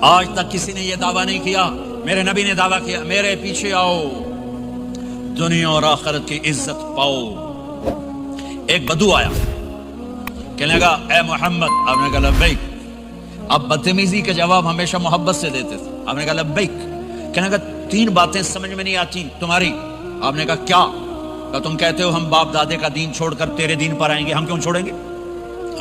آج تک کسی نے یہ دعویٰ نہیں کیا. میرے نبی نے دعویٰ کیا میرے پیچھے آؤ دنیا اور آخرت کی عزت پاؤ. ایک بدو آیا کہنے لگا اے محمد. آپ نے کہا لبیک. آپ بدتمیزی کے جواب ہمیشہ محبت سے دیتے تھے. آپ نے کہا لبیک. کہنے لگا 3 باتیں سمجھ میں نہیں آتی تمہاری. آپ نے کہا کیا؟ کہ تم کہتے ہو ہم باپ دادے کا دین چھوڑ کر تیرے دین پر آئیں گے, ہم کیوں چھوڑیں گے؟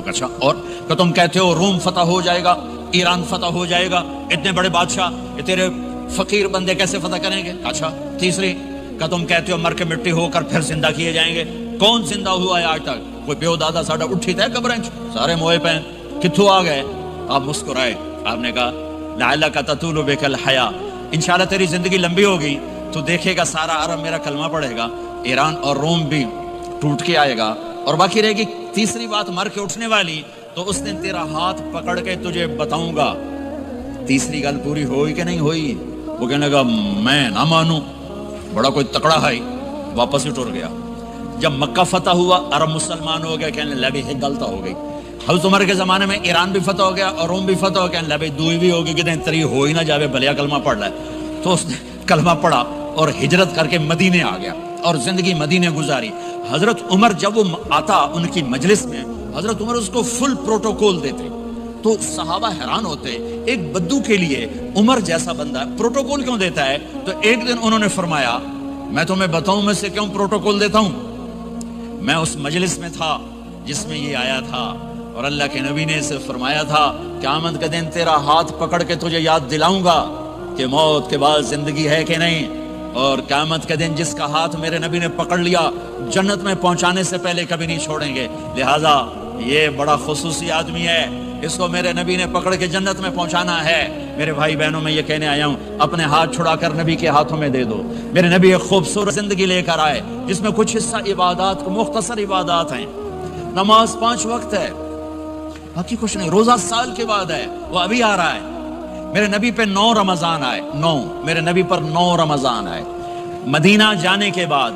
اچھا. اور کہ تم کہتے ہو روم فتح ہو جائے گا, ایران فتح ہو جائے گا, اتنے بڑے بادشاہ یہ تیرے فقیر بندے کیسے فتح کریں گے؟ اچھا. تیسری کہ تم کہتے ہو مر کے مٹی ہو کر پھر زندہ کیے جائیں گے. کون زندہ ہوا ہے آج تک؟ کوئی پیو دادا ساڈا اٹھی تھے قبریں سارے موئے پہ کتھوں آ گئے؟ آپ مسکرائے. آپ نے کہا لعلک تطول بک الحیا, انشاءاللہ تیری زندگی لمبی ہوگی تو دیکھے گا سارا عرب میرا کلمہ پڑھے گا, ایران اور روم بھی ٹوٹ کے آئے گا, اور باقی رہے گی تیسری بات مر کے اٹھنے والی, تو اس دن تیرا ہاتھ پکڑ کے تجھے بتاؤں گا. تیسری گل پوری ہوئی کہ نہیں ہوئی؟ وہ کہنے لگا میں نہ مانوں, بڑا کوئی تکڑا ہے. واپس ہی ٹر گیا. جب مکہ فتح ہوا عرب مسلمان ہو گئے, کہنے لگے یہ غلطہ ہو گئی. حضرت عمر کے زمانے میں ایران بھی فتح ہو گیا اور روم بھی فتح ہو گیا. لبے دوئی بھی ہوگی کہ تری ہو ہی نہ جاوے بھلیا کلمہ پڑھ لے. تو اس نے کلمہ پڑھا اور ہجرت کر کے مدینے آ گیا اور زندگی مدینے گزاری. حضرت عمر جب وہ آتا ان کی مجلس میں, حضرت عمر اس کو فل پروٹوکول دیتے. تو صحابہ حیران ہوتے ایک بدو کے لیے عمر جیسا بندہ پروٹوکول کیوں دیتا ہے. تو ایک دن انہوں نے فرمایا میں تمہیں بتاؤں میں سے کیوں پروٹوکول دیتا ہوں. میں اس مجلس میں تھا جس میں یہ آیا تھا, اور اللہ کے نبی نے اسے فرمایا تھا قیامت کے دن تیرا ہاتھ پکڑ کے تجھے یاد دلاؤں گا کہ موت کے بعد زندگی ہے کہ نہیں. اور قیامت کے دن جس کا ہاتھ میرے نبی نے پکڑ لیا جنت میں پہنچانے سے پہلے کبھی نہیں چھوڑیں گے. لہٰذا یہ بڑا خصوصی آدمی ہے, اس کو میرے نبی نے پکڑ کے جنت میں پہنچانا ہے. میرے بھائی بہنوں میں یہ کہنے آیا ہوں اپنے ہاتھ چھڑا کر نبی کے ہاتھوں میں دے دو. میرے نبی ایک خوبصورت زندگی لے کر آئے جس میں کچھ حصہ عبادات کو مختصر عبادات ہیں. نماز 5 وقت ہے, باقی کچھ نہیں. روزہ سال کے بعد ہے, وہ ابھی آ رہا ہے. میرے نبی پہ 9 رمضان آئے, 9 میرے نبی پر 9 رمضان آئے. مدینہ جانے کے بعد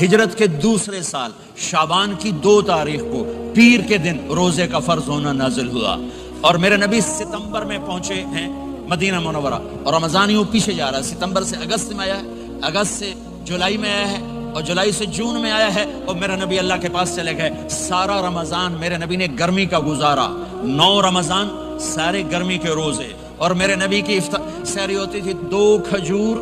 ہجرت کے دوسرے سال شعبان کی 2 تاریخ کو پیر کے دن روزے کا فرض ہونا نازل ہوا, اور میرے نبی ستمبر میں پہنچے ہیں مدینہ منورہ, اور رمضان یوں پیچھے جا رہا ہے. ستمبر سے اگست میں آیا ہے, اگست سے جولائی میں آیا ہے, اور جولائی سے جون میں آیا ہے, اور میرا نبی اللہ کے پاس چلے گئے. سارا رمضان میرے نبی نے گرمی کا گزارا. 9 رمضان سارے گرمی کے روزے, اور میرے نبی کی سحری ہوتی تھی 2 کھجور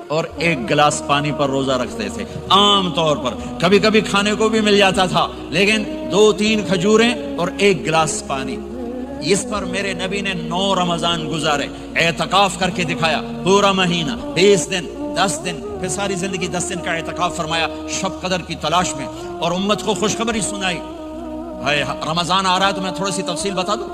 اور 1 گلاس پانی پر روزہ رکھتے تھے عام طور پر. کبھی کبھی کھانے کو بھی مل جاتا تھا, لیکن 2-3 کھجوریں اور 1 گلاس پانی. اس پر میرے نبی نے 9 رمضان گزارے, اعتکاف کر کے دکھایا. پورا مہینہ 20 دن 10 دن, پھر ساری زندگی 10 دن کا اعتکاف فرمایا شب قدر کی تلاش میں, اور امت کو خوشخبری سنائی. بھائی رمضان آ رہا ہے تو میں تھوڑی سی تفصیل بتا دوں.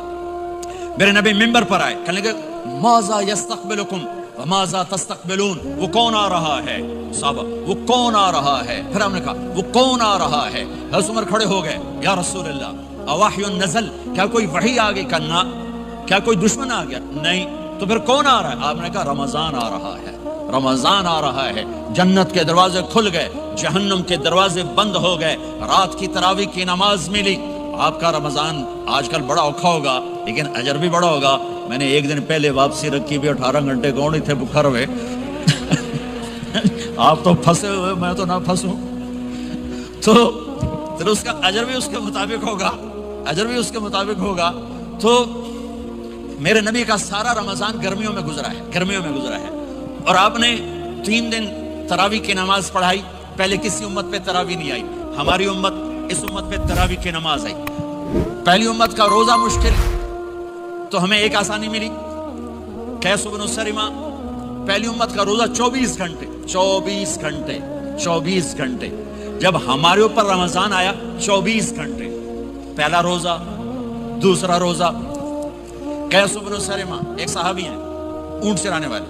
میرے نبی منبر پر آئے, کہنے لگے ماذا یستقبلکم وماذا تستقبلون, وہ کون آ رہا ہے؟ صحابہ وہ کون آ رہا ہے؟ پھر ہم نے کہا وہ کون آ رہا ہے؟ حضرت عمر کھڑے ہو گئے, یا رسول اللہ اوحی نزل, کیا کوئی وحی آ گئی؟ کرنا کیا کوئی دشمن آ گیا؟ نہیں. تو پھر کون آ رہا ہے؟ آپ نے کہا رمضان آ رہا ہے, رمضان آ رہا ہے. جنت کے دروازے کھل گئے, جہنم کے دروازے بند ہو گئے, رات کی تراویح کی نماز ملی. آپ کا رمضان آج کل بڑا اوکھا ہوگا لیکن اجر بھی بڑا ہوگا. میں نے 1 دن پہلے واپسی رکھی بھی, 18 گھنٹے کون ہی تھے بخار ہوئے. آپ تو پھنسے ہوئے, میں تو نہ پھنسوں. تو پھر اس کا اجر بھی اس کے مطابق ہوگا, اجر بھی اس کے مطابق ہوگا. تو میرے نبی کا سارا رمضان گرمیوں میں گزرا ہے, گرمیوں میں گزرا ہے. اور آپ نے 3 دن تراویح کی نماز پڑھائی. پہلے کسی امت پہ تراویح نہیں آئی, ہماری امت اس امت پہ تراویح کی نماز آئی. پہلی امت کا روزہ مشکل, تو ہمیں ایک آسانی ملی, قیس بن سلمہ. پہلی امت کا روزہ 24 گھنٹے 24 گھنٹے 24 گھنٹے. جب ہمارے اوپر رمضان آیا 24 گھنٹے. پہلا روزہ, دوسرا روزہ. قیس بن سلمہ ایک صحابی ہیں, اونٹ چرانے والے.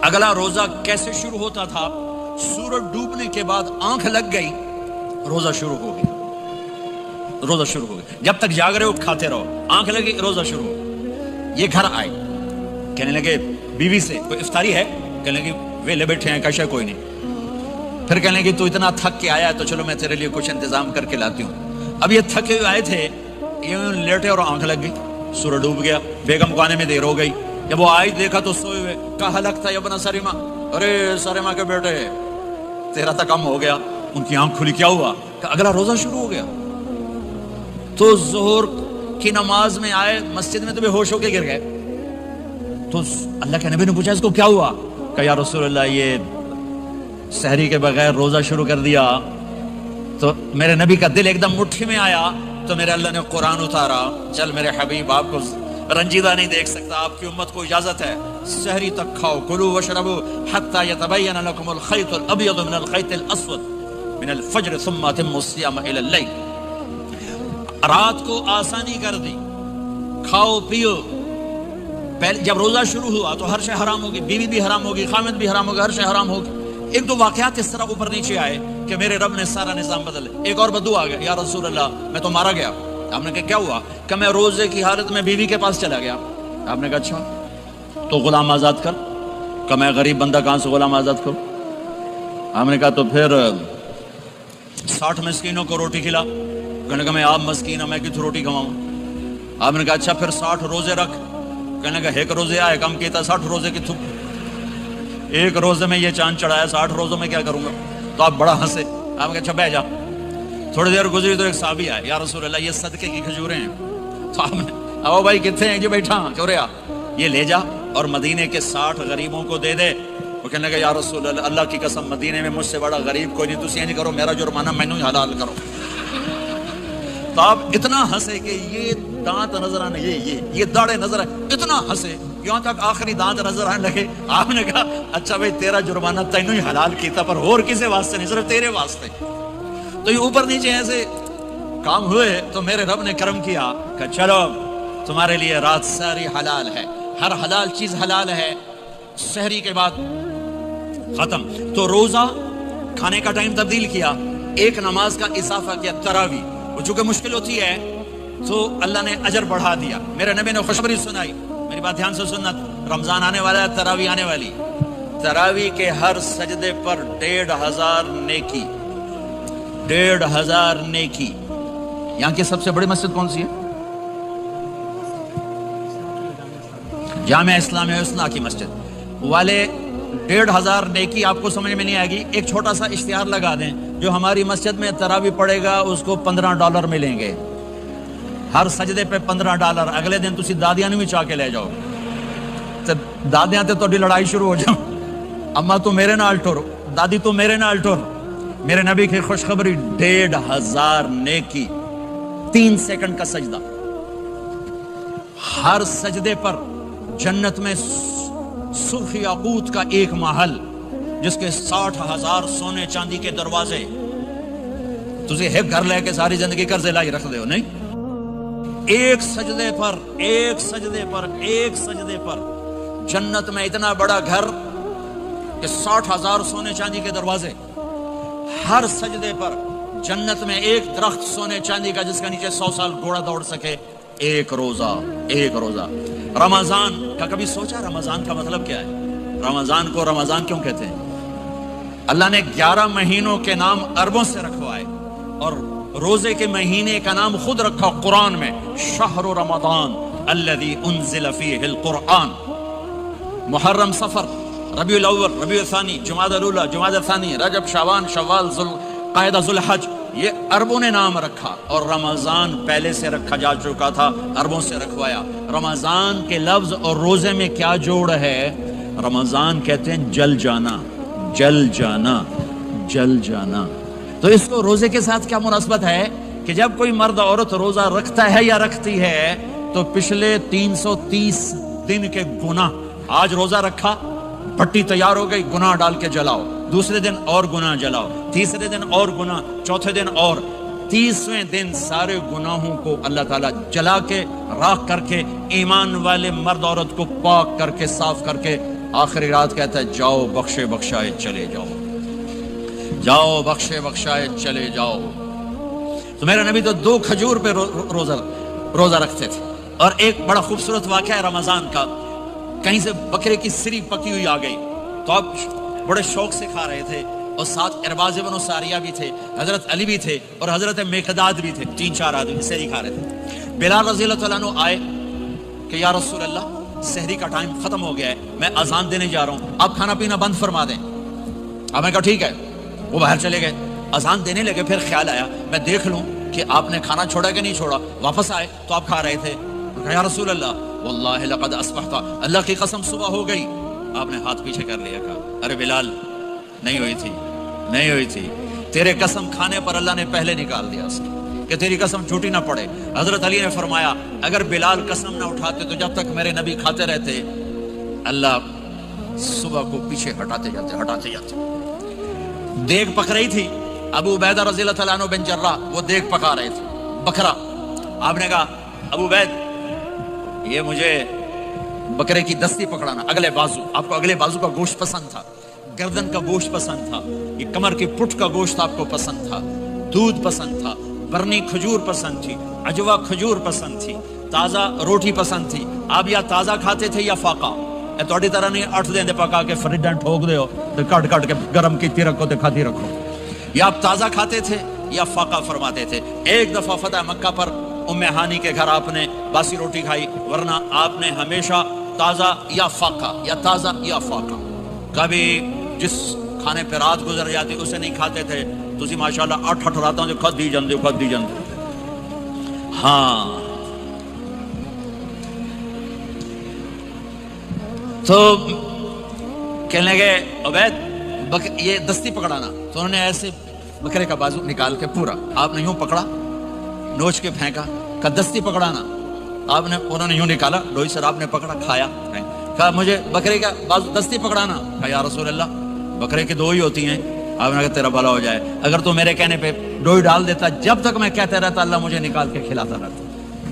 اگلا روزہ کیسے شروع ہوتا تھا؟ سورج ڈوبنے کے بعد آنکھ لگ گئی, روزہ شروع ہو گیا, روزہ شروع ہو گیا. جب تک جاگ رہے ہو کھاتے رہو, آنکھ لگی روزہ شروع ہو. یہ گھر آئے, کہنے لگے بیوی سے کوئی افطاری ہے؟ کہنے لگے ویلے بیٹھے ہیں, کشا کوئی نہیں. پھر کہنے لگے تو اتنا تھک کے آیا ہے تو چلو میں تیرے لیے کچھ انتظام کر کے لاتی ہوں. اب یہ تھکے ہوئے آئے تھے, یہ لیٹے اور آنکھ لگ گئی. سورج ڈوب گیا، بیگم کو آنے میں دیر ہو گئی، جب وہ آئی دیکھا تو سوئے ہوئے، کہا لگتا ہے ابن سریما، ارے سریما کے بیٹے تیرا تو کم ہو گیا۔ ان کی آنکھ کھلی، کیا ہوا؟ کہ اگلا روزہ شروع ہو گیا۔ تو ظہر کی نماز میں آئے مسجد میں تو بے ہوش ہو کے گر گئے، تو اللہ کے نبی نے پوچھا اس کو کیا ہوا؟ کہ یا رسول اللہ یہ سحری کے بغیر روزہ شروع کر دیا۔ تو میرے نبی کا دل ایک دم مٹھی میں آیا، تو میرے اللہ نے قرآن اتارا، چل میرے حبیب آپ کو رنجیدہ نہیں دیکھ سکتا، آپ کی امت کو اجازت ہے سحری تک کھاؤ، کلوا واشربوا حتی یتبین لکم الخیط الابیض من الخیط الاسود من الفجر ثم اتموا الصیام الی اللیل۔ رات کو آسانی کر دی، کھاؤ پیو۔ پہلے جب روزہ شروع ہوا تو ہر شے حرام ہوگی، بیوی بھی حرام ہوگی، خامد بھی حرام ہوگا، ہر شے حرام ہوگی۔ ایک دو واقعات اس طرح اوپر نیچے آئے کہ میرے رب نے سارا نظام بدل۔ ایک اور بدو آ گیا، یا رسول اللہ میں تو مارا گیا۔ آپ نے کہا کیا ہوا؟ کہ میں روزے کی حالت میں بیوی کے پاس چلا گیا۔ آپ نے کہا اچھا تو غلام آزاد کر۔ کہ میں غریب بندہ کہاں سے غلام آزاد کروں؟ آپ نے کہا تو پھر 60 مسکینوں کو روٹی کھلا۔ کہنے کا میں آپ مسکین ہوں، میں کتوں روٹی کھواؤں؟ آپ نے کہا اچھا پھر 60 روزے رکھ۔ کہنے کا ایک روزے آئے کم کیتا، 60 روزے کتوں؟ ایک روزے میں یہ چاند چڑھایا، 60 روزوں میں کیا کروں گا؟ تو آپ بڑا ہنسے۔ آپ نے کہا اچھا بیٹھ جا۔ تھوڑی دیر گزری تو ایک صحابی آئے، یا رسول اللہ یہ صدقے کی کھجوریں ہیں۔ تو آپ نے او بھائی کتنے ہیں؟ جو بیٹھا کیوں رہا، یہ لے جا اور مدینے کے 60 غریبوں کو دے دے۔ وہ کہنے لگا یا رسول اللہ اللہ کی قسم مدینے میں مجھ سے بڑا غریب کوئی نہیں، تسی یہ نہیں کرو، میرا جرمانہ مینوں ہی حلال کرو۔ تو آپ اتنا ہنسے کہ یہ دانت نظر آنے، یہ داڑے نظر آئے، اتنا ہنسے یہاں تک آخری دانت نظر آنے لگے۔ آپ نے کہا اچھا بھائی تیرا جرمانہ تینوں ہی حلال کیتا، پر اور کسی واسطے نہیں، صرف تیرے واسطے۔ تو یہ اوپر نیچے ایسے کام ہوئے تو میرے رب نے کرم کیا کہ چلو تمہارے لیے رات ساری حلال ہے، ہر حلال چیز حلال ہے۔ سحری کے بعد ختم، تو روزہ کھانے کا ٹائم تبدیل کیا، ایک نماز کا اضافہ کیا، تراویح۔ وہ چونکہ مشکل ہوتی ہے تو اللہ نے اجر بڑھا دیا۔ میرے نبی نے خوشخبری سنائی، میری بات دھیان سے سننا، رمضان آنے والا ہے، تراویح آنے والی۔ تراویح کے ہر سجدے پر 1500 نیکی، 1500 نیکی۔ یہاں کی سب سے بڑی مسجد کون سی ہے؟ جامعہ اسلامیہ حسنہ کی مسجد والے 1500 نیکی آپ کو سمجھ میں نہیں آئے گی۔ ایک چھوٹا سا اشتہار لگا دیں، جو ہماری مسجد میں تراویح پڑے گا اس کو $15 ملیں گے، ہر سجدے پہ $15۔ اگلے دن تسی دادیاں بھی چاہ کے لے جاؤ، تو دادیاں تے تہاڈی لڑائی شروع ہو جاؤ، اما تو میرے نال ٹر، دادی تو میرے نال ٹر۔ میرے نبی کی خوشخبری 1500 نیکی، 3 سیکنڈ کا سجدہ، ہر سجدے پر جنت میں سرخ یاقوت کا ایک محل جس کے 60,000 سونے چاندی کے دروازے۔ تسی ایک گھر لے کے ساری زندگی قرضے لائی رکھ دے ہو نہیں؟ ایک سجدے پر، ایک سجدے پر، ایک سجدے پر جنت میں اتنا بڑا گھر کہ 60,000 سونے چاندی کے دروازے، ہر سجدے پر جنت میں ایک درخت سونے چاندی کا جس کا نیچے 100 سال گھوڑا دوڑ سکے۔ ایک روزہ، ایک روزہ۔ رمضان کا کبھی سوچا رمضان کا مطلب کیا ہے؟ رمضان کو رمضان کیوں کہتے ہیں؟ اللہ نے 11 مہینوں کے نام عربوں سے رکھوائے اور روزے کے مہینے کا نام خود رکھا قرآن میں، شہر رمضان الذی انزل فیہ القرآن۔ محرم، صفر، ربیع الاول، ربیع الثانی، جمادی الاولی، جمادی الثانی، رجب، شعبان، شوال، قاعدہ، ذوالحج، یہ عربوں نے نام رکھا، اور رمضان پہلے سے رکھا جا چکا تھا، عربوں سے رکھوایا۔ رمضان کے لفظ اور روزے میں کیا جوڑ ہے؟ رمضان کہتے ہیں جل جانا، جل جانا، جل جانا۔ تو اس کو روزے کے ساتھ کیا مناسبت ہے کہ جب کوئی مرد عورت روزہ رکھتا ہے یا رکھتی ہے تو پچھلے 330 دن کے گناہ، آج روزہ رکھا، پٹی تیار ہو گئی، گناہ ڈال کے جلاؤ، دوسرے دن اور گناہ جلاؤ، تیسرے دن اور گناہ، چوتھے دن اور، 30ویں دن سارے گناہوں کو اللہ تعالیٰ جلا کے، راکھ کر کے، ایمان والے مرد عورت کو پاک کر کے، صاف کر کے، آخری رات کہتا ہے جاؤ بخشے بخشائے چلے جاؤ، جاؤ بخشے بخشائے چلے جاؤ۔ تو میرے نبی تو 2 کھجور پہ روزہ رکھتے تھے۔ اور ایک بڑا خوبصورت واقعہ ہے رمضان کا، کہیں سے بکرے کی سری پکی ہوئی آ گئی تو آپ بڑے شوق سے کھا رہے تھے، اور ساتھ ارباز بن ساریہ بھی تھے، حضرت علی بھی تھے، اور حضرت میقداد بھی تھے، 3-4 آدمی سری کھا رہے تھے۔ بلال رضی اللہ تعالیٰ عنہ آئے، کہ یا رسول اللہ سحری کا ٹائم ختم ہو گیا ہے، میں اذان دینے جا رہا ہوں، آپ کھانا پینا بند فرما دیں۔ اب میں کہا ٹھیک ہے، وہ باہر چلے گئے، اذان دینے لگے، پھر خیال آیا میں دیکھ لوں کہ آپ نے کھانا چھوڑا کہ نہیں چھوڑا، واپس آئے تو آپ کھا رہے تھے۔ کہا یا رسول اللہ واللہ لقد اصبحت، اللہ کی قسم صبح ہو گئی۔ آپ نے ہاتھ پیچھے کر لیا، کہا ارے بلال نہیں ہوئی تھی، نہیں ہوئی تھی، تیرے قسم کھانے پر اللہ نے پہلے نکال دیا اس کہ تیری قسم جھوٹی نہ پڑے۔ حضرت علی نے فرمایا اگر بلال قسم نہ اٹھاتے تو جب تک میرے نبی کھاتے رہتے اللہ صبح کو پیچھے ہٹاتے جاتے۔ دیگ پک رہی تھی، ابو عبیدہ رضی اللہ تعالیٰ عنہ بن جراح وہ دیگ پکا رہے تھے، بکرا۔ آپ نے کہا ابو عبید یہ مجھے بکرے کی دستی پکڑانا، اگلے بازو، آپ کو اگلے بازو کا گوشت پسند تھا، گردن کا گوشت پسند تھا، یہ کمر کی پٹھ کا گوشت آپ کو پسند تھا، دودھ پسند تھا، برنی کھجور پسند تھی، عجوا کھجور پسند تھی، تازہ روٹی پسند تھی۔ آپ یا تازہ کھاتے تھے یا فاقہ، تھوڑی طرح نہیں 8 دن پکا کے فریج ٹھوک دے ہو تو کٹ کے گرم کیتی رکھو تو کھاتی رکھو، یا آپ تازہ کھاتے تھے یا فاقہ فرماتے تھے۔ ایک دفعہ فتح مکہ پر ام ہانی کے گھر آپ نے باسی روٹی کھائی، ورنہ آپ نے ہمیشہ تازہ یا فاقہ یا تازہ یا فاقہ، کبھی جس کھانے پہ رات گزر جاتی اسے نہیں کھاتے تھے۔ تسی ماشاءاللہ 8 راتوں جو کھد دی جاندے۔ ہاں تو کہنے لگے عبید یہ دستی پکڑانا، تو انہوں نے ایسے بکرے کا بازو نکال کے پورا آپ نے یوں پکڑا، نوچ کے پھینکا، کہا دستی پکڑانا، انہوں نے یوں نکالا، ڈوئی سر آپ نے پکڑا، کھایا، کہا مجھے بکرے کا بازو دستی پکڑانا۔ کہا یا رسول اللہ بکرے کی 2 ہی ہوتی ہیں۔ آپ نے کہا تیرا بھلا ہو جائے، اگر تو میرے کہنے پہ ڈوئی ڈال دیتا، جب تک میں کہتا رہتا اللہ مجھے نکال کے کھلاتا رہتا،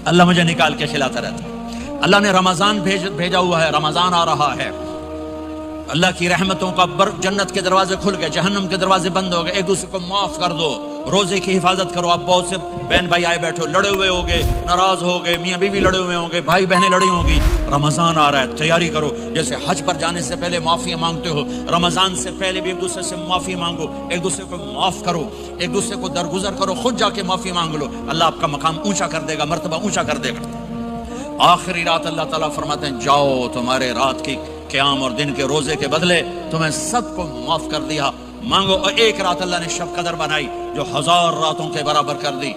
اللہ مجھے نکال کے کھلاتا رہتا۔ اللہ نے رمضان بھیجا ہوا ہے، رمضان آ رہا ہے، اللہ کی رحمتوں کا جنت کے دروازے کھل گئے، جہنم کے دروازے بند ہو گئے، ایک دوسرے کو معاف کر دو، روزے کی حفاظت کرو۔ آپ بہت سے بہن بھائی آئے بیٹھو، لڑے ہوئے ہوگے، ناراض ہو گئے، میاں بیوی لڑے ہوئے ہوں گے، بھائی بہنیں لڑی ہوں گی، رمضان آ رہا ہے، تیاری کرو۔ جیسے حج پر جانے سے پہلے معافیاں مانگتے ہو، رمضان سے پہلے بھی ایک دوسرے سے معافی مانگو، ایک دوسرے کو معاف کرو، ایک دوسرے کو درگزر کرو، خود جا کے معافی مانگ لو، اللہ آپ کا مقام اونچا کر دے گا، مرتبہ اونچا کر دے گا۔ آخری رات اللہ تعالیٰ فرماتے ہیں جاؤ تمہارے رات کی قیام اور دن کے روزے کے بدلے تمہیں سب کو معاف کر دیا، مانگو۔ اور ایک رات اللہ نے شب قدر بنائی جو 1000 راتوں کے برابر کر دی۔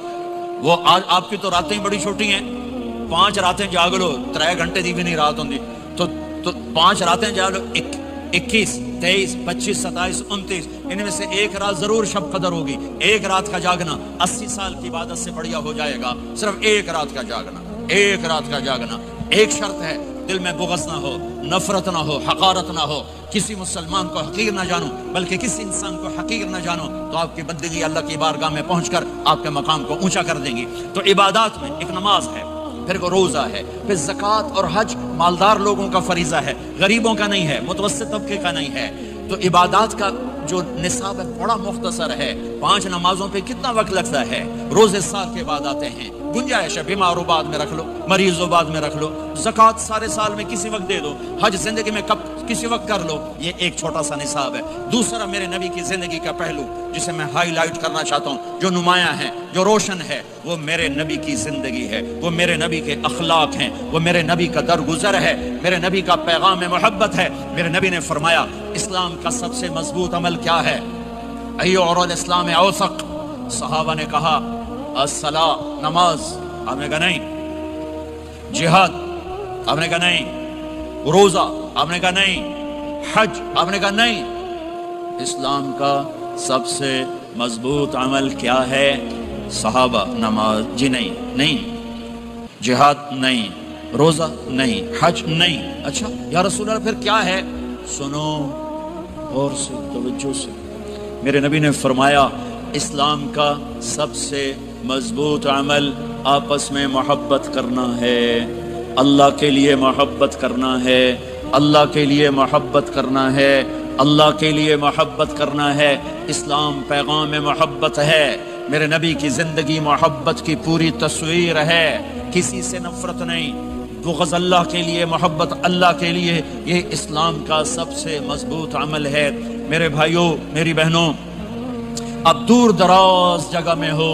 وہ آج آپ کی تو راتیں بڑی چھوٹی ہیں، 5 راتیں جاگ لو، 3 گھنٹے دی بھی نہیں رات ہوندی، تو 5 راتیں جاگ لو، 21 23 25 27 29 ان میں سے ایک رات ضرور شب قدر ہوگی۔ ایک رات کا جاگنا 80 سال کی عبادت سے بڑھیا ہو جائے گا، صرف ایک رات کا جاگنا، ایک رات کا جاگنا۔ ایک شرط ہے، دل میں بغض نہ ہو، نفرت نہ ہو، حقارت نہ ہو، کسی مسلمان کو حقیر نہ جانو، بلکہ کسی انسان کو حقیر نہ جانو، تو آپ کی بندگی اللہ کی بارگاہ میں پہنچ کر آپ کے مقام کو اونچا کر دیں گی۔ تو عبادات میں ایک نماز ہے، پھر کو روزہ ہے، پھر زکوٰۃ اور حج مالدار لوگوں کا فریضہ ہے، غریبوں کا نہیں ہے، متوسط طبقے کا نہیں ہے۔ تو عبادات کا جو نصاب ہے بڑا مختصر ہے، 5 نمازوں پہ کتنا وقت لگتا ہے، روزے سال کے بعد آتے ہیں، گنجائش ہے، بیمار و بعد میں رکھ لو، مریض و بعد میں رکھ لو، زکوٰۃ سارے سال میں کسی وقت دے دو، حج زندگی میں کسی وقت کر لو، یہ ایک چھوٹا سا نصاب ہے۔ دوسرا میرے نبی کی زندگی کا پہلو جسے میں ہائی لائٹ کرنا چاہتا ہوں، جو نمایاں ہے، جو روشن ہے، وہ میرے نبی کی زندگی ہے، وہ میرے نبی کے اخلاق ہیں، وہ میرے نبی کا درگزر ہے، میرے نبی کا پیغام محبت ہے۔ میرے نبی نے فرمایا اسلام کا سب سے مضبوط عمل کیا ہے؟ ایو اور الاسلام اوثق، صحابہ نے کہا الصلاۃ، نماز، آپ نے کہا نہیں، جہاد، آپ نے کہا نہیں، روزہ، آپ نے کہا نہیں، حج، آپ نے کہا نہیں، اسلام کا سب سے مضبوط عمل کیا ہے؟ صحابہ، نماز، جی نہیں، جہاد نہیں، روزہ نہیں، حج نہیں۔ اچھا یا رسول اللہ پھر کیا ہے؟ سنو اور سے توجہ سے، میرے نبی نے فرمایا اسلام کا سب سے مضبوط عمل آپس میں محبت کرنا ہے، اللہ کے لیے محبت کرنا ہے، اللہ کے لیے محبت کرنا ہے، اللہ کے لیے محبت کرنا ہے۔ اسلام پیغام محبت ہے، میرے نبی کی زندگی محبت کی پوری تصویر ہے، کسی سے نفرت نہیں، بغض اللہ کے لیے، محبت اللہ کے لیے، یہ اسلام کا سب سے مضبوط عمل ہے۔ میرے بھائیوں، میری بہنوں، اب دور دراز جگہ میں ہو،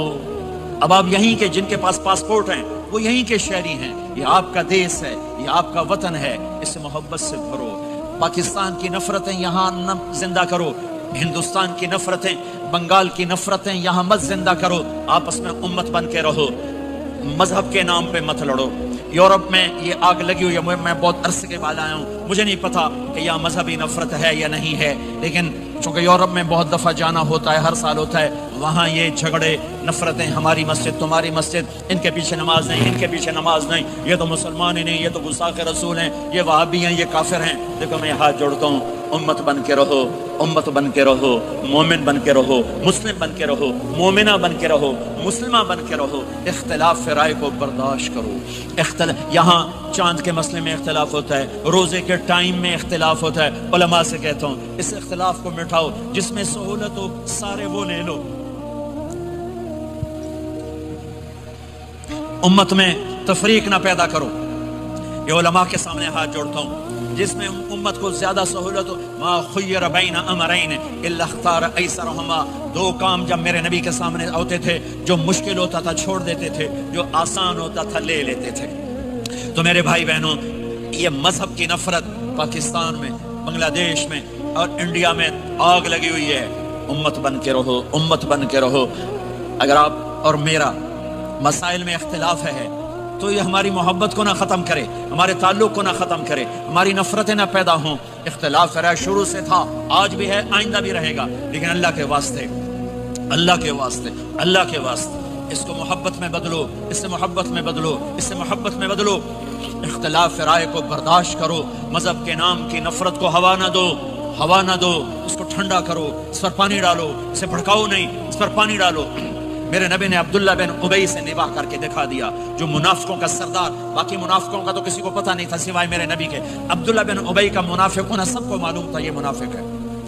اب آپ یہیں کے جن کے پاس پاسپورٹ ہیں وہ یہیں کے شہری ہیں. یہ آپ کا دیس ہے, یہ آپ کا وطن ہے, اسے محبت سے بھرو. پاکستان کی نفرتیں یہاں نہ زندہ کرو, ہندوستان کی نفرتیں, بنگال کی نفرتیں یہاں مت زندہ کرو. آپس میں امت بن کے رہو, مذہب کے نام پہ مت لڑو. یورپ میں یہ آگ لگی ہوئی ہے, میں بہت عرصے کے بعد آیا ہوں, مجھے نہیں پتا کہ یہاں مذہبی نفرت ہے یا نہیں ہے, لیکن چونکہ یورپ میں بہت دفعہ جانا ہوتا ہے, ہر سال ہوتا ہے, وہاں یہ جھگڑے, نفرتیں, ہماری مسجد تمہاری مسجد, ان کے پیچھے نماز نہیں, ان کے پیچھے نماز نہیں, یہ تو مسلمان ہی نہیں, یہ تو گستاخ رسول ہیں, یہ وہابی ہیں, یہ کافر ہیں. دیکھو میں ہاتھ جوڑتا ہوں, امت بن کے رہو, امت بن کے رہو, مومن بن کے رہو, مسلم بن کے رہو, مومنہ بن کے رہو, مسلمہ بن کے رہو. اختلاف رائے کو برداشت کرو. یہاں چاند کے مسئلے میں اختلاف ہوتا ہے, روزے کے ٹائم میں اختلاف ہوتا ہے. علماء سے کہتا ہوں اس اختلاف کو مٹاؤ, جس میں سہولت ہو سارے وہ لے لو. امت میں تفریق نہ پیدا کرو. یہ علماء کے سامنے ہاتھ جوڑتا ہوں, جس میں امت کو زیادہ سہولت ہو. ما خیر بین امرین الا اختار ایسرہما. دو کام جب میرے نبی کے سامنے ہوتے تھے, جو مشکل ہوتا تھا چھوڑ دیتے تھے, جو آسان ہوتا تھا لے لیتے تھے. تو میرے بھائی بہنوں, یہ مذہب کی نفرت پاکستان میں, بنگلہ دیش میں اور انڈیا میں آگ لگی ہوئی ہے. امت بن کے رہو, امت بن کے رہو. اگر آپ اور میرا مسائل میں اختلاف ہے تو یہ ہماری محبت کو نہ ختم کرے, ہمارے تعلق کو نہ ختم کرے, ہماری نفرتیں نہ پیدا ہوں. اختلاف رہا شروع سے تھا, آج بھی ہے, آئندہ بھی رہے گا, لیکن اللہ کے واسطے, اللہ کے واسطے, اللہ کے واسطے اس کو محبت میں بدلو, اس سے محبت میں بدلو, اس سے محبت میں بدلو. اختلاف رائے کو برداشت کرو. مذہب کے نام کی نفرت کو ہوا نہ دو, ہوا نہ دو, اس کو ٹھنڈا کرو, اس پر پانی ڈالو, اسے بھڑکاؤ نہیں, اس پر پانی ڈالو. میرے نبی نے عبداللہ بن ابی سے نباہ کر کے دکھا دیا, جو منافقوں کا سردار, باقی منافقوں کا تو کسی کو پتہ نہیں تھا سوائے میرے نبی کے. عبداللہ بن ابی کا منافق ہونا سب کو معلوم تھا, یہ منافق ہے,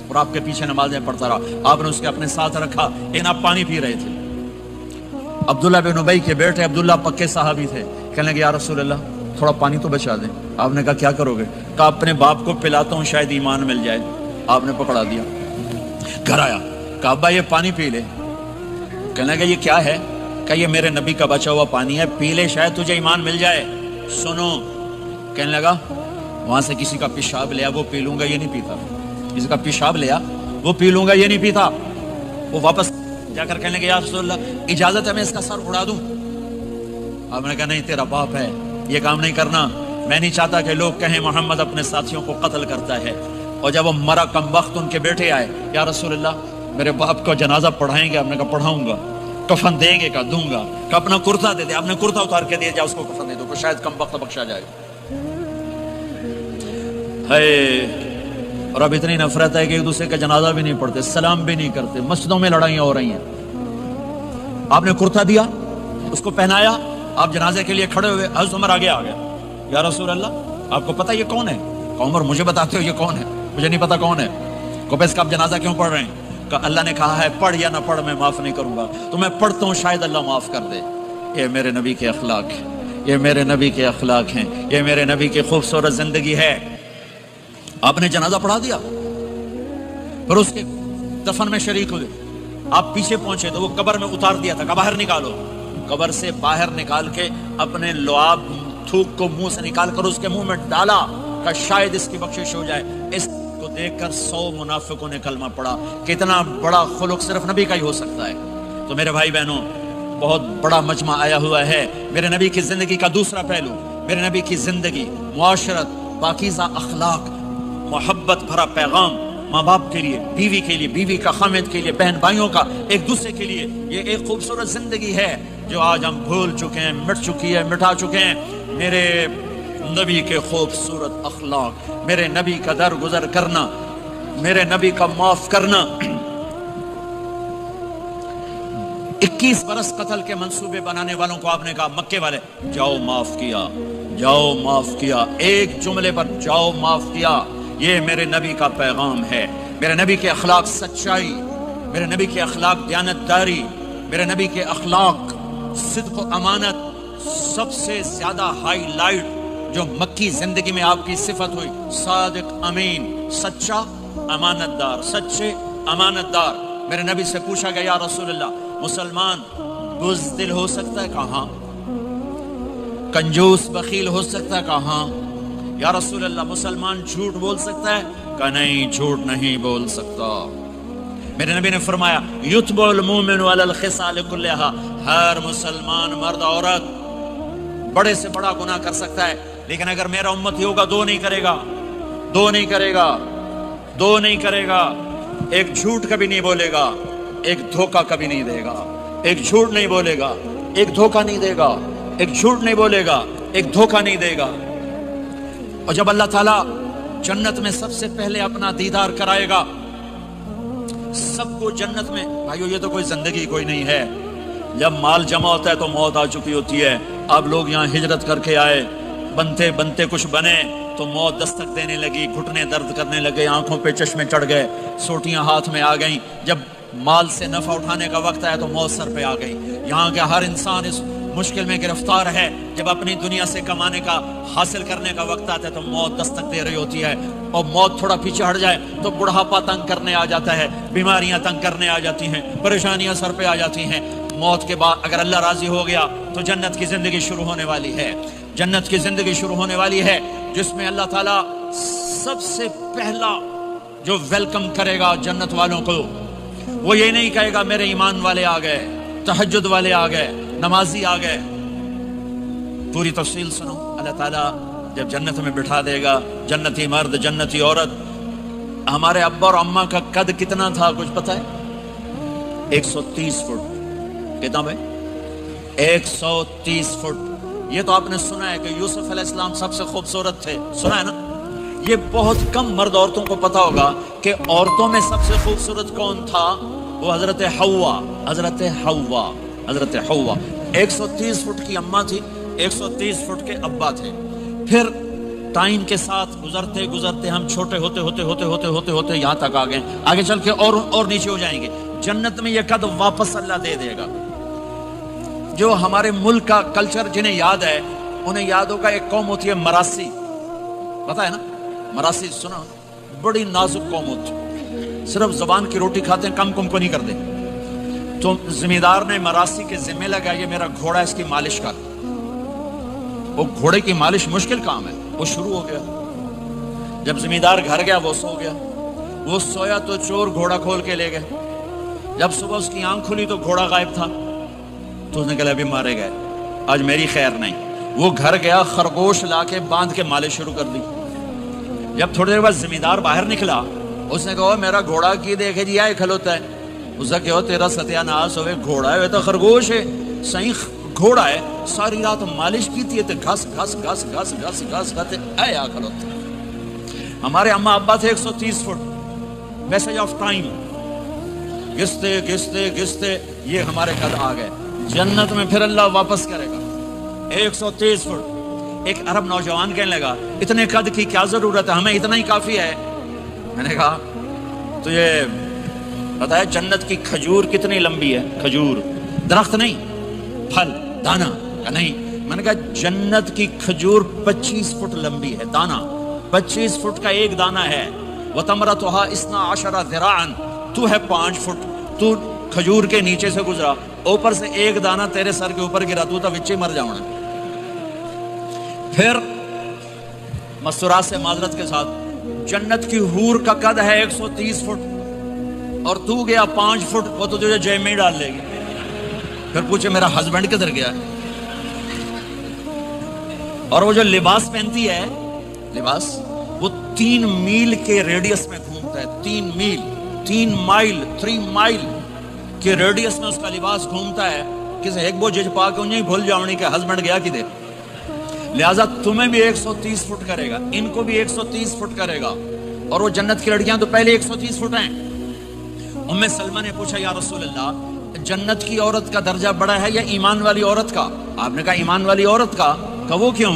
اور آپ کے پیچھے نمازیں پڑھتا رہا. آپ نے اس کے اپنے ساتھ رکھا, آپ پانی پی رہے تھے. عبداللہ بن ابی کے بیٹے عبداللہ پکے صحابی تھے. کہنے لگے یا رسول اللہ تھوڑا پانی تو بچا دیں. آپ نے کہا کیا کرو گے؟ کہا اپنے باپ کو پلاتا ہوں, شاید ایمان مل جائے. آپ نے پکڑا دیا, گھر آیا, کہا ابا یہ پانی پی لے. کہنے لگا یہ کیا ہے؟ کہ یہ میرے نبی کا بچا ہوا پانی ہے, پی لے شاید تجھے ایمان مل جائے. سنو, کہنے لگا وہاں سے کسی کا پیشاب لیا وہ پی لوں گا, یہ نہیں پیتا. کسی کا پیشاب لیا وہ پی لوں گا, یہ نہیں پیتا. وہ واپس جا کر کہنے لگا یا رسول اللہ اجازت ہے میں اس کا سر اڑا دوں؟ آپ نے کہا نہیں, تیرا باپ ہے, یہ کام نہیں کرنا. میں نہیں چاہتا کہ لوگ کہیں محمد اپنے ساتھیوں کو قتل کرتا ہے. اور جب وہ مرا کم وقت ان کے بیٹے آئے, یا رسول اللہ میرے باپ کو جنازہ پڑھائیں گے؟ آپ نے کہا پڑھاؤں گا. کفن دیں گے؟ کہا دوں گا. کہ اپنا کرتا دے دے. آپ نے کرتا اتار کے دیا, جا اس کو کفن دے دو, شاید کم وقت بخشا جائے. اور اب اتنی نفرت ہے کہ ایک دوسرے کا جنازہ بھی نہیں پڑھتے, سلام بھی نہیں کرتے, مسجدوں میں لڑائیاں ہو رہی ہیں. آپ نے کرتا دیا, اس کو پہنایا, آپ جنازے کے لیے کھڑے ہوئے, حضرت عمر آگے آ گیا. یا رسول اللہ آپ کو پتہ یہ کون ہے؟ کہ عمر مجھے بتاتے ہو یہ کون ہے؟ مجھے نہیں پتا کون ہے. کہ اس کا آپ جنازہ کیوں پڑھ رہے ہیں؟ کہ اللہ نے کہا ہے پڑھ یا نہ پڑھ میں معاف نہیں کروں گا, تو میں پڑھتا ہوں شاید اللہ معاف کر دے. یہ میرے نبی کے اخلاق ہیں, یہ میرے نبی کے اخلاق ہیں, یہ میرے نبی کی خوبصورت زندگی ہے. آپ نے جنازہ پڑھا دیا, پھر اس کے دفن میں شریک ہوئے. آپ پیچھے پہنچے تو وہ قبر میں اتار دیا تھا, کہ باہر نکالو. قبر سے باہر نکال کے اپنے لعاب تھوک کو منہ سے نکال کر اس کے منہ میں ڈالا, کہ شاید اس کی بخشش ہو جائے. اس کو دیکھ کر 100 منافقوں نے کلمہ پڑھا. کتنا بڑا خلق صرف نبی کا ہی ہو سکتا ہے. تو میرے بھائی بہنوں, بہت بڑا مجمع آیا ہوا ہے. میرے نبی کی زندگی کا دوسرا پہلو, میرے نبی کی زندگی, معاشرت, پاکیزہ اخلاق, محبت بھرا پیغام, ماں باپ کے لیے, بیوی کے لیے, بیوی کا خامد کے لیے, بہن بھائیوں کا ایک دوسرے کے لیے. یہ ایک خوبصورت زندگی ہے جو آج ہم بھول چکے ہیں, مٹ چکی ہے, مٹا چکے ہیں. میرے نبی کے خوبصورت اخلاق, میرے نبی کا درگزر کرنا, میرے نبی کا معاف کرنا. 21 برس قتل کے منصوبے بنانے والوں کو آپ نے کہا, مکے والے جاؤ معاف کیا, جاؤ معاف کیا, ایک جملے پر جاؤ معاف کیا. یہ میرے نبی کا پیغام ہے. میرے نبی کے اخلاق سچائی, میرے نبی کے اخلاق دیانتداری, میرے نبی کے اخلاق صدق و امانت. سب سے زیادہ ہائی لائٹ جو مکی زندگی میں آپ کی صفت ہوئی, صادق, امین, سچا, امانت دار, سچے امانت دار. میرے نبی سے پوچھا گیا یا رسول اللہ مسلمان بزدل ہو سکتا ہے؟ کہا ہاں. کنجوس بخیل ہو سکتا ہے؟ کہا ہاں۔ یا رسول اللہ مسلمان جھوٹ بول سکتا ہے؟ کہا نہیں، جھوٹ نہیں بول سکتا۔ میرے نبی نے فرمایا یتبع المؤمن علی الخصال کلھا، ہر مسلمان مرد عورت بڑے سے بڑا گناہ کر سکتا ہے، لیکن اگر میرا امتی ہوگا دو نہیں کرے گا، دو نہیں کرے گا، دو نہیں کرے گا۔ ایک جھوٹ کبھی نہیں بولے گا، ایک دھوکہ کبھی نہیں دے گا۔ ایک جھوٹ نہیں بولے گا، ایک دھوکہ نہیں دے گا۔ ایک جھوٹ نہیں بولے گا، ایک دھوکہ نہیں دے گا۔ اور جب اللہ تعالیٰ جنت میں سب سے پہلے اپنا دیدار کرائے گا سب کو جنت میں، بھائیو یہ تو کوئی زندگی کوئی نہیں ہے۔ جب مال جمع ہوتا ہے تو موت آ چکی ہوتی ہے۔ اب لوگ یہاں ہجرت کر کے آئے، بنتے بنتے کچھ بنے تو موت دستک دینے لگی، گھٹنے درد کرنے لگے، آنکھوں پہ چشمے چڑھ گئے، سوٹیاں ہاتھ میں آ گئیں۔ جب مال سے نفع اٹھانے کا وقت آیا تو موت سر پہ آ گئی۔ یہاں کا ہر انسان اس مشکل میں گرفتار ہے۔ جب اپنی دنیا سے کمانے کا، حاصل کرنے کا وقت آتا ہے تو موت دستک دے رہی ہوتی ہے، اور موت تھوڑا پیچھے ہٹ جائے تو بڑھاپا تنگ کرنے آ جاتا ہے، بیماریاں تنگ کرنے آ جاتی ہیں، پریشانیاں سر پہ آ جاتی ہیں۔ موت کے بعد اگر اللہ راضی ہو گیا تو جنت کی زندگی شروع ہونے والی ہے۔ جنت کی زندگی شروع ہونے والی ہے جس میں اللہ تعالیٰ سب سے پہلا جو ویلکم کرے گا جنت والوں کو، وہ یہ نہیں کہے گا میرے ایمان والے آ گئے، تہجد والے آ گئے، نمازی آ گئے۔ پوری تفصیل سنو۔ اللہ تعالیٰ جب جنت میں بٹھا دے گا جنتی مرد، جنتی عورت۔ ہمارے ابا اور اماں کا قد کتنا تھا کچھ پتہ ہے؟ 130 فٹ۔ کتنا بھائی؟ 130 فٹ۔ یہ تو آپ نے سنا ہے کہ یوسف علیہ السلام سب سے خوبصورت تھے، سنا ہے نا؟ یہ بہت کم مرد عورتوں کو پتا ہوگا کہ عورتوں میں سب سے خوبصورت کون تھا؟ وہ حضرت حوا، حضرت حوا، حضرت حوا۔ 130 فٹ کی اماں تھی، 130 فٹ کے ابا تھے۔ پھر ٹائم کے ساتھ گزرتے گزرتے ہم چھوٹے ہوتے ہوتے ہوتے ہوتے ہوتے ہوتے یہاں تک آ گئے، آگے چل کے اور نیچے ہو جائیں گے۔ جنت میں یہ قد واپس اللہ دے دے گا۔ جو ہمارے ملک کا کلچر جنہیں یاد ہے انہیں یاد ہوگا، ایک قوم ہوتی ہے مراسی، پتا ہے نا؟ مراسی سنا؟ بڑی نازک قوم ہوتی، صرف زبان کی روٹی کھاتے ہیں، کم کم کو نہیں کرتے۔ تو زمیندار نے مراسی کے ذمہ لگا یہ میرا گھوڑا، اس کی مالش کر۔ وہ گھوڑے کی مالش مشکل کام ہے، وہ شروع ہو گیا۔ جب زمیندار گھر گیا وہ سو گیا، وہ سویا تو چور گھوڑا کھول کے لے گئے۔ جب صبح اس کی آنکھ کھلی تو گھوڑا غائب تھا، تو اس نے کہا ابھی مارے گئے، آج میری خیر نہیں۔ وہ گھر گیا، خرگوش لا کے باندھ کے مالش شروع کر دی۔ جب تھوڑی دیر بعد زمیندار باہر نکلا، اس نے کہا میرا گھوڑا کی دیکھے جی آئے کھلوتا ہے۔ اس نے کہا تیرا ستیہ ناس ہوئے، گھوڑا ہے تو خرگوش ہے، صحیح گھوڑا ہے، ساری رات مالش کی تھی، گھس گھس گھس گھس گھس گھس کھاتے اے آ کھلوتا۔ ہمارے اماں ابا تھے 130 فٹ، میسج آف ٹائم، گھستے گھستے گھستے یہ ہمارے قد آ گئے۔ جنت میں پھر اللہ واپس کرے گا 130 فٹ۔ ایک عرب نوجوان کہنے لگا اتنے قد کی کیا ضرورت ہے، ہمیں اتنا ہی کافی ہے۔ میں نے کہا تو یہ بتایا جنت کی کھجور کتنی لمبی ہے؟ کھجور درخت نہیں، پھل دانا کا نہیں۔ میں نے کہا جنت کی کھجور 25 فٹ لمبی ہے، دانا 25 فٹ کا ایک دانا ہے۔ وَتَمْرَتُهَا 12 ذِرَاعًا، تو ہے 5 فٹ، تو کھجور کے نیچے سے گزرا، اوپر سے ایک دانا تیرے سر کے اوپر گرا، تو وچے مر جاؤں۔ پھر مسرات سے معذرت کے ساتھ جنت کی حور کا قد ہے 130 فٹ اور تو گیا 5 فٹ، وہ تو تجھے جیب میں ڈال لے گی۔ پھر پوچھے میرا ہسبینڈ کدھر گیا ہے؟ اور وہ جو لباس پہنتی ہے، لباس وہ 3 میل کے ریڈیس میں گھومتا ہے، 3 میل 3 مائل 3 مائل کے ریڈیس میں اس کا لباس گھومتا ہے۔ کسی ایک بو جج پا کے انہیں بھول جاؤنی کہ ہسبینڈ گیا کدھر۔ لہٰذا تمہیں بھی 130 فٹ کرے گا، ان کو بھی 130 فٹ کرے گا، اور وہ جنت کی لڑکیاں تو پہلے 130 فٹ ہیں۔ ام سلمہ نے پوچھا یا رسول اللہ جنت کی عورت کا درجہ بڑا ہے یا ایمان والی عورت کا؟ آپ نے کہا ایمان والی عورت کا۔ کہا وہ کیوں؟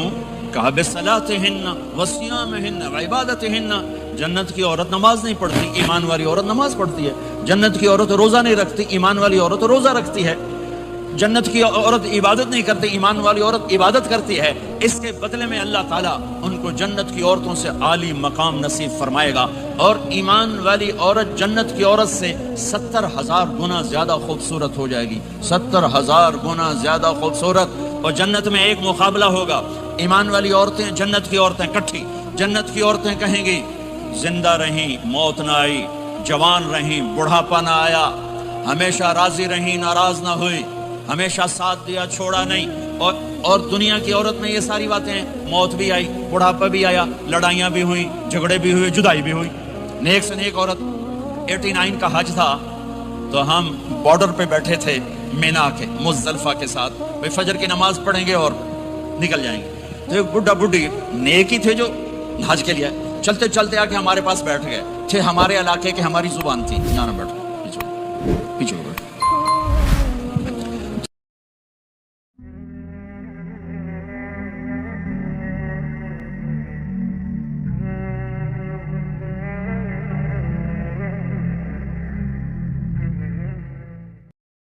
کہا بصلاتہن وصیامہن وعبادتہن، جنت کی عورت نماز نہیں پڑھتی، ایمان والی عورت نماز پڑھتی ہے۔ جنت کی عورت روزہ نہیں رکھتی، ایمان والی عورت روزہ رکھتی ہے۔ جنت کی عورت عبادت نہیں کرتی، ایمان والی عورت عبادت کرتی ہے۔ اس کے بدلے میں اللہ تعالیٰ ان کو جنت کی عورتوں سے عالی مقام نصیب فرمائے گا، اور ایمان والی عورت جنت کی عورت سے 70,000 گنا زیادہ خوبصورت ہو جائے گی، 70,000 گنا زیادہ خوبصورت۔ اور جنت میں ایک مقابلہ ہوگا، ایمان والی عورتیں جنت کی عورتیں کٹھی، جنت کی عورتیں کہیں گی زندہ رہیں موت نہ آئی، جوان رہیں بڑھاپا نہ آیا، ہمیشہ راضی رہیں ناراض نہ ہوئی، ہمیشہ ساتھ دیا چھوڑا نہیں۔ اور دنیا کی عورت میں یہ ساری باتیں ہیں، موت بھی آئی، بڑھاپا بھی آیا، لڑائیاں بھی ہوئیں، جھگڑے بھی ہوئے، جدائی بھی ہوئی۔ نیک سے نیک عورت 89 کا حج تھا تو ہم بارڈر پہ بیٹھے تھے مینا کے مزدلفہ کے ساتھ، بھئی فجر کی نماز پڑھیں گے اور نکل جائیں گے۔ تو ایک بڈھا بڈھی نیک ہی تھے جو حج کے لیے چلتے چلتے آ کے ہمارے پاس بیٹھ گئے تھے، ہمارے علاقے کے، ہماری زبان تھی، یہاں نہ بیٹھو، پیچھے